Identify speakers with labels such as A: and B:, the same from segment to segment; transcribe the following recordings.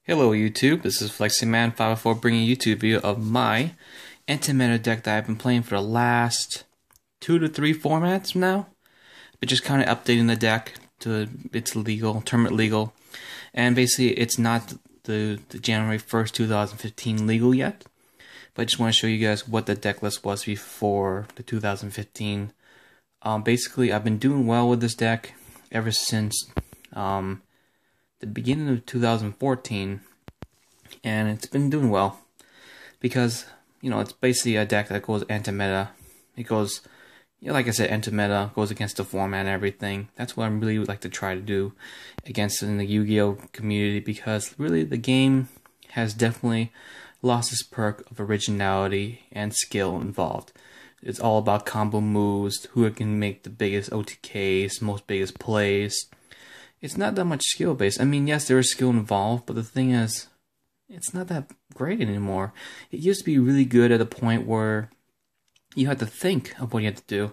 A: Hello YouTube, this is FlexiMan504 bringing you a YouTube video of my anti-meta deck that I've been playing for the last 2 to 3 formats now. But just kind of updating the deck to its legal, tournament legal. And basically it's not the January 1st, 2015 legal yet. But I just want to show you guys what the deck list was before the 2015. Basically I've been doing well with this deck ever since the beginning of 2014, and it's been doing well because, you know, it's basically a deck that goes anti-meta. It goes, you know, like I said, anti-meta, goes against the format and everything. That's what I really would like to try to do against in the Yu-Gi-Oh community, because really the game has definitely lost its perk of originality and skill involved. It's all about combo moves, who can make the biggest OTKs, most biggest plays. It's not that much skill based. I mean, yes, there is skill involved, but the thing is, it's not that great anymore. It used to be really good at a point where you had to think of what you had to do. I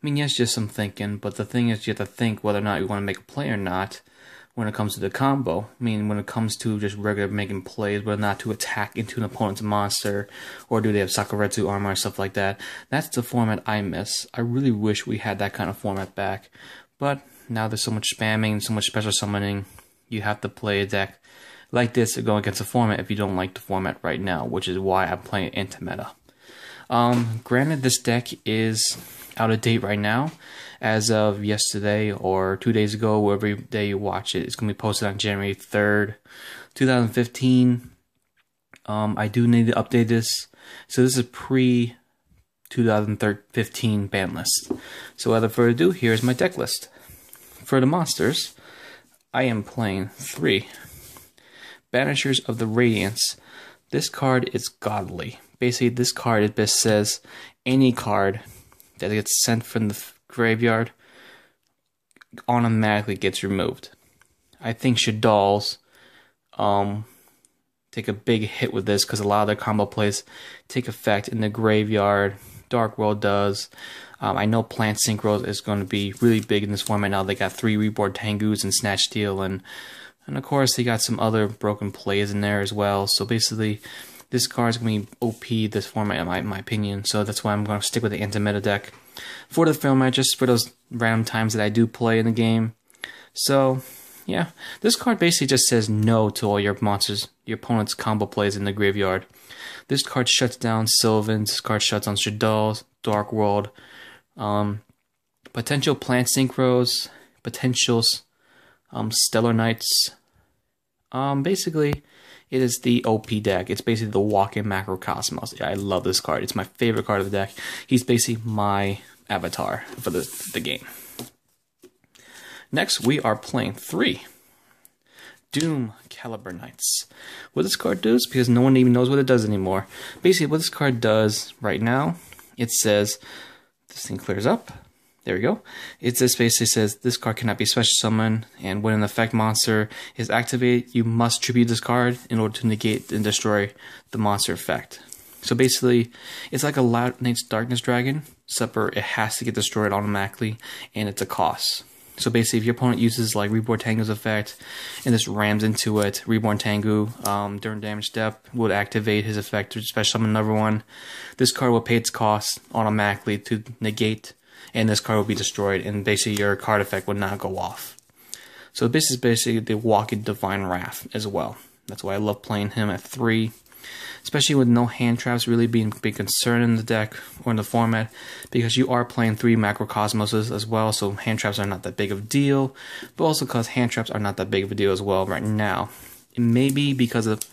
A: mean, yes, just some thinking, but the thing is, you have to think whether or not you want to make a play or not when it comes to the combo. I mean, when it comes to just regular making plays, whether or not to attack into an opponent's monster, or do they have Sakuretsu armor or stuff like that. That's the format I miss. I really wish we had that kind of format back, but now there's so much spamming, so much special summoning, you have to play a deck like this to go against a format if you don't like the format right now, which is why I'm playing anti-meta. Granted, this deck is out of date right now. As of yesterday or 2 days ago, whatever day you watch it, it's going to be posted on January 3rd, 2015. I do need to update this. So this is pre-2015 ban list. So without further ado, here's my deck list. For the monsters, I am playing 3 Banishers of the Radiance. This card is godly. Basically, this card, it best says any card that gets sent from the graveyard automatically gets removed. I think Shadal's take a big hit with this, because a lot of their combo plays take effect in the graveyard. Dark World does. I know Plant Synchro is going to be really big in this format now. They got 3 Reborn Tengus and Snatch Steal, and of course they got some other broken plays in there as well. So basically, this card is going to be OP this format in my opinion. So that's why I'm going to stick with the anti-meta deck for the format, just for those random times that I do play in the game. So yeah, this card basically just says no to all your monsters, your opponent's combo plays in the graveyard. This card shuts down Sylvans. This card shuts on Shadal's, Dark World, potential Plant Synchros, potential Stellar Knights. Basically, it is the OP deck. It's basically the walk-in Macrocosmos. Yeah, I love this card. It's my favorite card of the deck. He's basically my avatar for the game. Next, we are playing 3 Doom Caliber Knights. What this card does, because no one even knows what it does anymore. Basically, what this card does right now, it says, this thing clears up. There we go. It just basically says this card cannot be special summoned, and when an effect monster is activated, you must tribute this card in order to negate and destroy the monster effect. So basically, it's like a Loud Knight's Darkness Dragon, except for it has to get destroyed automatically, and it's a cost. So basically, if your opponent uses like Reborn Tengu's effect and just rams into it, Reborn Tengu during damage step would activate his effect to special summon another one. This card will pay its cost automatically to negate, and this card will be destroyed, and basically your card effect would not go off. So this is basically the walking Divine Wrath as well. That's why I love playing him at 3. Especially with no hand traps really being a big concern in the deck or in the format, because you are playing 3 Macrocosmoses as well, so hand traps are not that big of a deal, but also because hand traps are not that big of a deal as well right now. It may be because of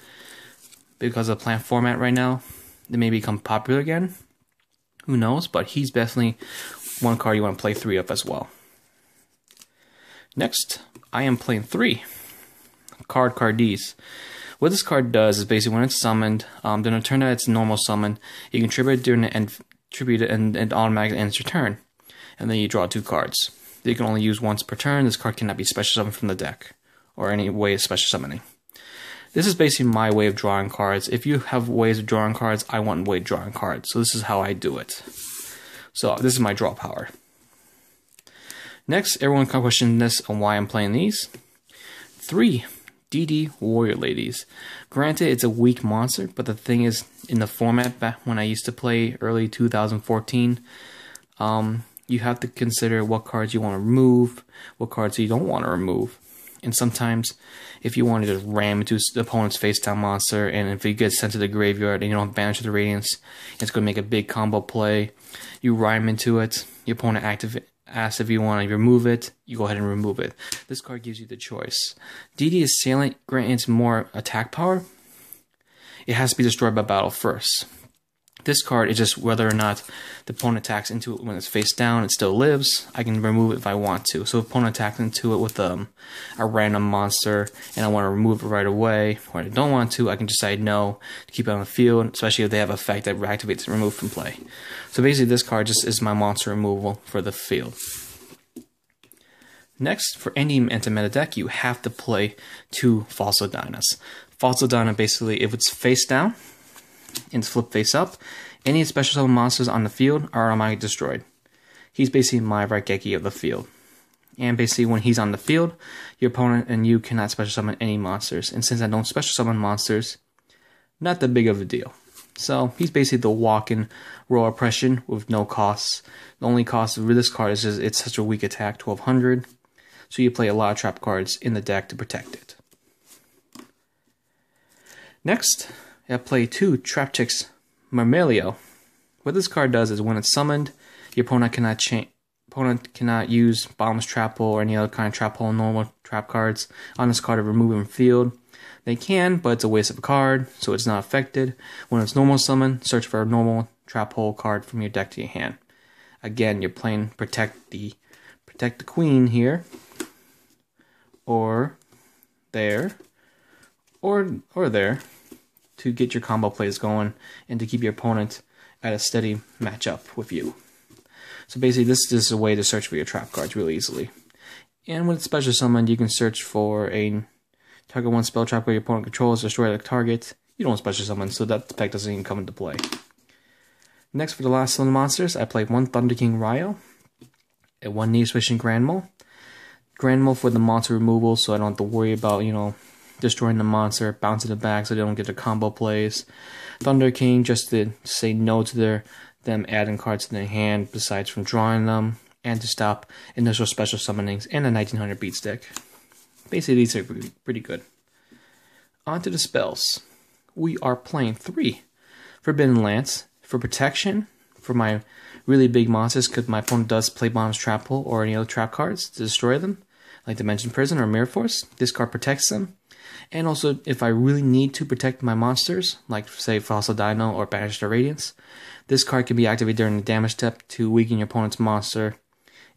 A: plant format right now, they may become popular again. Who knows? But he's definitely one card you want to play 3 of as well. Next, I am playing 3 Cardies. What this card does is basically when it's summoned, during a turn that it's normal summon, you can tribute it during the end, and automatically ends your turn. And then you draw 2 cards. You can only use once per turn. This card cannot be special summoned from the deck, or any way of special summoning. This is basically my way of drawing cards. If you have ways of drawing cards, I want a way of drawing cards. So this is how I do it. So this is my draw power. Next, everyone can question this on why I'm playing these. 3 DD Warrior Ladies. Granted, it's a weak monster, but the thing is, in the format back when I used to play early 2014, you have to consider what cards you want to remove, what cards you don't want to remove. And sometimes, if you want to just ram into the opponent's face-down monster, and if it gets sent to the graveyard and you don't have Banish of the Radiance, it's going to make a big combo play. You rhyme into it, your opponent asks if you want to remove it, you go ahead and remove it. This card gives you the choice. DD is Salient, granted it's more attack power. It has to be destroyed by battle first. This card is just whether or not the opponent attacks into it when it's face down, it still lives. I can remove it if I want to. So if opponent attacks into it with a random monster and I want to remove it right away, or I don't want to, I can decide no to keep it on the field, especially if they have effect that reactivates and removes from play. So basically this card just is my monster removal for the field. Next, for any anti-meta deck, you have to play 2 False Dynas. False Dyna basically, if it's face down, and it's flipped face up, any special summon monsters on the field are automatically destroyed. He's basically my Raigeki of the field. And basically when he's on the field, your opponent and you cannot special summon any monsters. And since I don't special summon monsters, not that big of a deal. So he's basically the walk-in roll oppression with no costs. The only cost of this card is just it's such a weak attack, 1200. So you play a lot of trap cards in the deck to protect it. Next, I play 2 Traptrix Myrmelio. What this card does is when it's summoned, your opponent cannot use Bottomless Trap Hole or any other kind of trap hole normal trap cards on this card to remove it from field. They can, but it's a waste of a card, so it's not affected. When it's normal summon, search for a normal trap hole card from your deck to your hand. Again, you're playing protect the queen here, or there, or there, to get your combo plays going and to keep your opponent at a steady matchup with you. So basically this is a way to search for your trap cards really easily. And when it's special summoned, you can search for a target 1 spell trap card your opponent controls, destroy the target. You don't special summon, so that effect doesn't even come into play. Next, for the last summon monsters, I play 1 Thunder King Ryo, and 1 Knee Swishing Granmole. Granmole for the monster removal, so I don't have to worry about, destroying the monster, bouncing it back so they don't get the combo plays. Thunder King just to say no to them adding cards to their hand besides from drawing them, and to stop initial special summonings and a 1900 beat stick. Basically these are pretty good. On to the spells. We are playing 3 Forbidden Lance for protection for my really big monsters because my opponent does play Bottomless Trap Hole or any other trap cards to destroy them, like Dimension Prison or Mirror Force. This card protects them. And also, if I really need to protect my monsters, like say Fossil Dino or Banish the Radiance, this card can be activated during the damage step to weaken your opponent's monster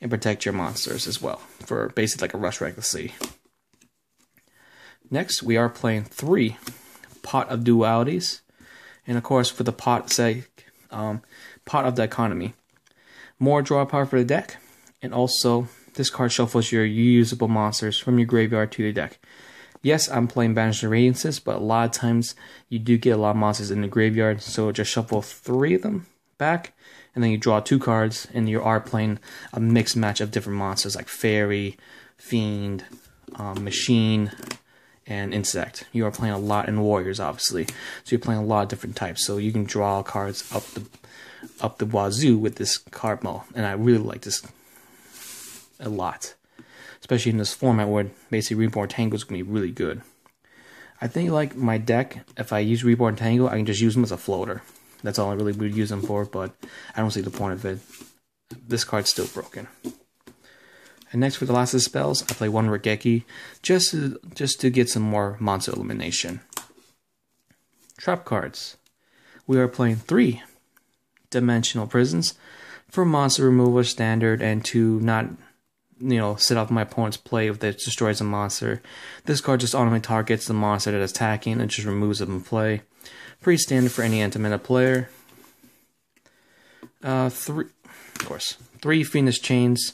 A: and protect your monsters as well, for basically like a Rush Legacy. Next, we are playing 3 Pot of Dualities, and of course for the pot's sake, Pot of Dichotomy. More draw power for the deck, and also this card shuffles your usable monsters from your graveyard to your deck. Yes, I'm playing Banish the Radiances, but a lot of times you do get a lot of monsters in the graveyard, so just shuffle 3 of them back, and then you draw 2 cards, and you are playing a mixed match of different monsters like Fairy, Fiend, Machine, and Insect. You are playing a lot in Warriors, obviously, so you're playing a lot of different types, so you can draw cards up the wazoo with this card model, and I really like this a lot. Especially in this format where basically Reborn Tango is going to be really good. I think like my deck, if I use Reborn Tango, I can just use them as a floater. That's all I really would use them for, but I don't see the point of it. This card's still broken. And next for the last of the spells, I play 1 Raigeki just to get some more monster elimination. Trap cards. We are playing 3 Dimensional Prisons for monster removal standard and to not set off my opponent's play if it destroys a monster. This card just automatically targets the monster that is attacking and just removes it from play. Pretty standard for any anti-meta player. 3 Phoenix Chains.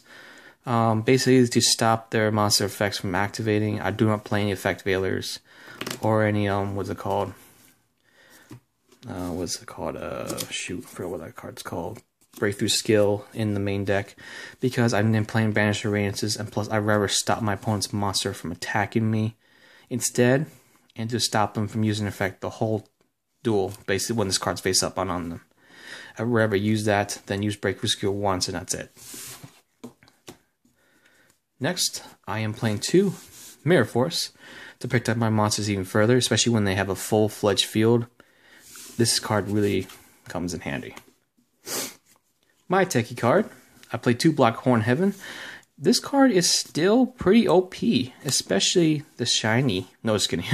A: Basically to stop their monster effects from activating. I do not play any effect veilers or any what's it called? Shoot, I forgot what that card's called. Breakthrough Skill in the main deck because I'm then playing Banish the Radiances, and plus I'd rather stop my opponent's monster from attacking me instead, and to stop them from using effect the whole duel, basically when this card's face up on them. I'd rather use that than use Breakthrough Skill once and that's it. Next, I am playing 2 Mirror Force to protect my monsters even further, especially when they have a full-fledged field. This card really comes in handy. My techie card, I play 2 Black Horn Heaven. This card is still pretty OP, especially the shiny. No, just kidding.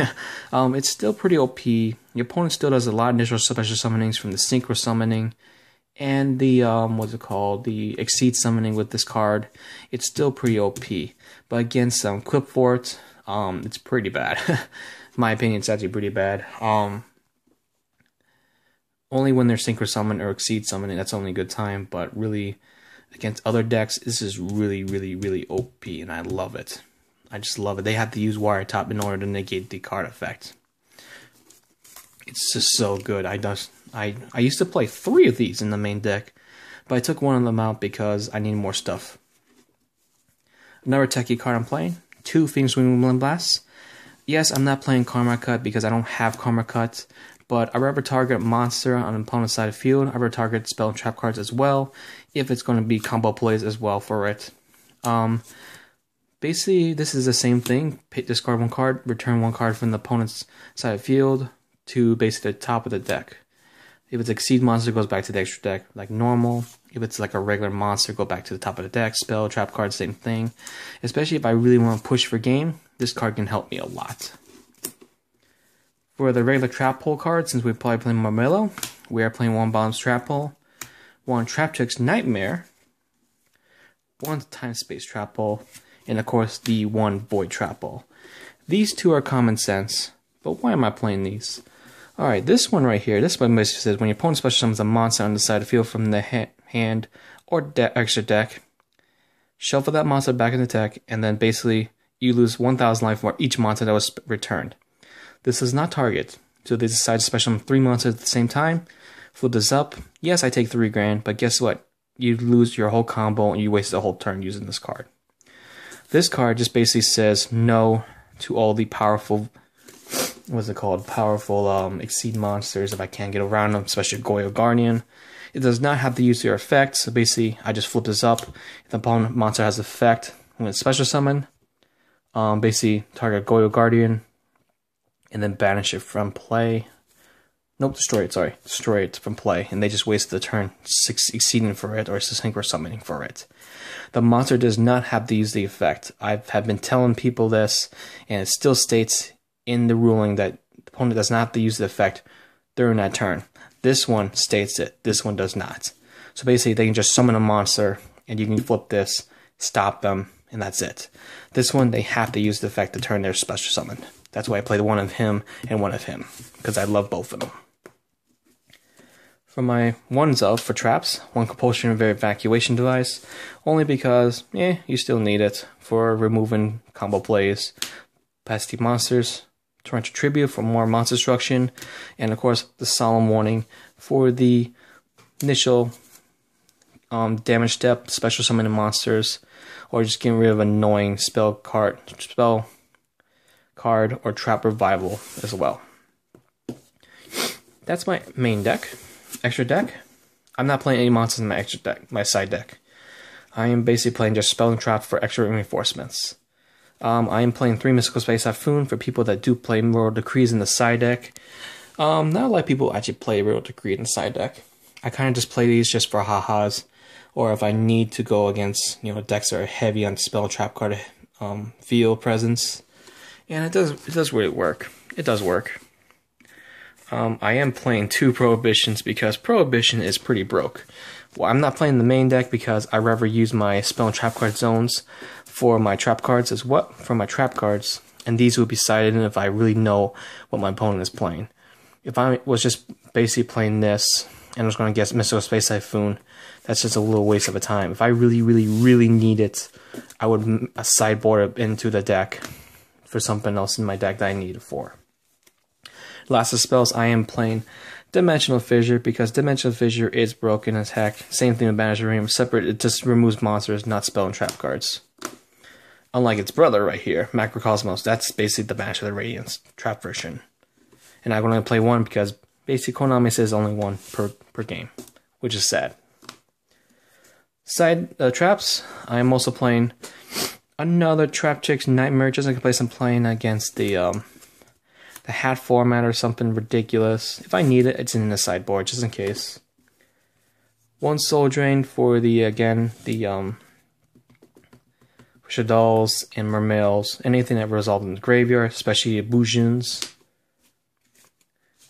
A: It's still pretty OP. Your opponent still does a lot of initial special summonings from the Synchro Summoning and the, the Exceed Summoning with this card. It's still pretty OP. But against Quip Fort, it's pretty bad. In my opinion, it's actually pretty bad. Only when they're Synchro Summon or Exceed Summoning, that's only a good time. But really, against other decks, this is really, really, really OP, and I love it. I just love it. They have to use Wire Top in order to negate the card effect. It's just so good. I used to play 3 of these in the main deck, but I took one of them out because I need more stuff. Another techie card I'm playing, 2 Phoenix Wing Wind Blasts. Yes, I'm not playing Karma Cut because I don't have Karma Cut, but I'd rather target monster on an opponent's side of field. I'd rather target spell and trap cards as well, if it's going to be combo plays as well for it. Basically, this is the same thing. Discard 1 card, return 1 card from the opponent's side of field to basically the top of the deck. If it's Exceed monster, it goes back to the extra deck like normal. If it's like a regular monster, go back to the top of the deck. Spell, trap card, same thing. Especially if I really want to push for game, this card can help me a lot. For the regular trap pull card, since we're probably playing Marmelo, we are playing 1 Bottom's Trap Pull, 1 Trap Chick's Nightmare, 1 Time Space Trap Pull, and of course the 1 Void Trap Pull. These 2 are common sense, but why am I playing these? Alright, this one right here, this one basically says when your opponent special summons a monster on the side of the field from the hand or extra deck, shuffle that monster back in the deck, and then basically you lose 1,000 life for each monster that was returned. This is not target, so they decide to special summon 3 monsters at the same time. Flip this up. Yes, I take 3 grand, but guess what? You lose your whole combo and you waste the whole turn using this card. This card just basically says no to all the powerful, powerful Exceed monsters if I can't get around them, especially Yugioh Guardian. It does not have to use their effect, so basically I just flip this up. If the opponent monster has effect, I'm going to special summon, basically target Yugioh Guardian, and then banish it from play. Nope, destroy it, sorry. Destroy it from play, and they just wasted the turn exceeding for it or Synchro Summoning for it. The monster does not have to use the effect. I have been telling people this, and it still states in the ruling that the opponent does not have to use the effect during that turn. This one states it, this one does not. So basically they can just summon a monster, and you can flip this, stop them, and that's it. This one, they have to use the effect to turn their special summon. That's why I played 1 of him and 1 of him, because I love both of them. For my 1s up for traps, 1 Compulsion Evacuation Device, only because, you still need it for removing combo plays, pesky monsters, Torrential Tribute for more monster destruction, and of course the Solemn Warning for the initial damage step, special summoning monsters, or just getting rid of annoying spell card or trap revival as well. That's my main deck. Extra deck, I'm not playing any monsters in my extra deck, my side deck. I am basically playing just spell and trap for extra reinforcements. I am playing 3 Mystical Space Typhoon for people that do play Royal Decrees in the side deck. Not a lot of people actually play Royal Decree in the side deck. I kind of just play these just for ha-has, or if I need to go against decks that are heavy on spell trap card field presence, and it does really work. It does work. I am playing 2 Prohibitions because Prohibition is pretty broke. Well, I'm not playing the main deck because I rather use my spell and trap card zones for my trap cards and these would be sided in if I really know what my opponent is playing. If I was just basically playing this and I was going to guess Mystical Space Typhoon, that's just a little waste of a time. If I really, really, really need it, I would sideboard it into the deck for something else in my deck that I need it for. Last of spells, I am playing Dimensional Fissure because Dimensional Fissure is broken as heck. Same thing with Banish Ring, separate, it just removes monsters, not spell and trap cards. unlike its brother right here, Macrocosmos. That's basically the Banisher of the Radiance trap version. And I can only play one because basically Konami says only one per game, which is sad. Side traps, I am also playing another Trap Chicks Nightmare, just in case I'm playing against the hat format or something ridiculous. If I need it, it's in the sideboard, just in case. One Soul Drain for the, again, the Shaddoll's and Mermails, anything that results in the graveyard, especially Bujins.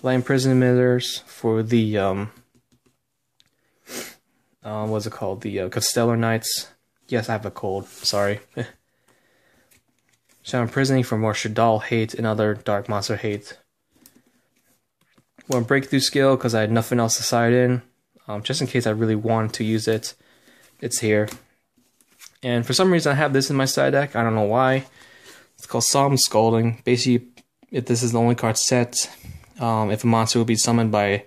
A: Light Imprison Emitters for the, what's it called? The Constellar Knights. Yes, I have a cold, sorry. Shadow Imprisoning for more Shaddoll hate and other Dark Monster hate. One Breakthrough Skill because I had nothing else to side in. Just in case I really wanted to use it. It's here. And for some reason I have this in my side deck. I don't know why. It's called Solemn Scolding. Basically, if this is the only card set, if a monster will be summoned by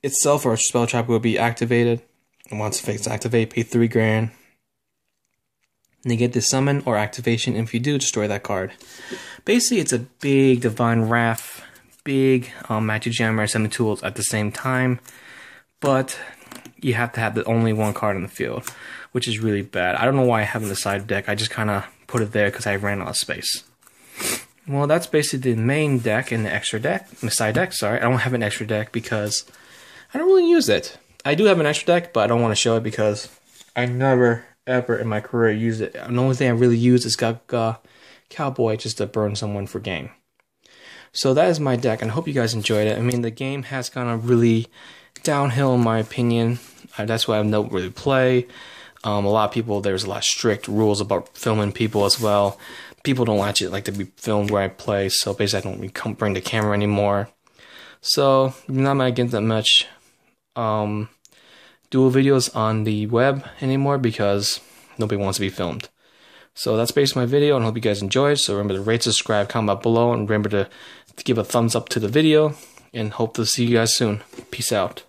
A: itself or a spell trap will be activated, and once effects activate, pay 3 grand. Negate the summon or activation. If you do, destroy that card. Basically, it's a big Divine Wrath, big Magic Jammer and 7 tools at the same time, but you have to have the only one card on the field, which is really bad. I don't know why I have it in the side deck. I just kind of put it there because I ran out of space. Well, that's basically the main deck and the extra deck, the side deck. Sorry, I don't have an extra deck because I don't really use it. I do have an extra deck, but I don't want to show it because I never ever in my career used it. The only thing I really use is Cowboy just to burn someone for game. So that is my deck, and I hope you guys enjoyed it. I mean, the game has gone really downhill in my opinion. That's why I don't really play. A lot of people, there's a lot of strict rules about filming people as well. People don't actually like to be filmed where I play, so basically I don't really bring the camera anymore. So I'm not gonna get that much dual videos on the web anymore because nobody wants to be filmed. So that's basically my video, and I hope you guys enjoyed. So remember to rate, subscribe, comment below, and remember to give a thumbs up to the video, and hope to see you guys soon. Peace out.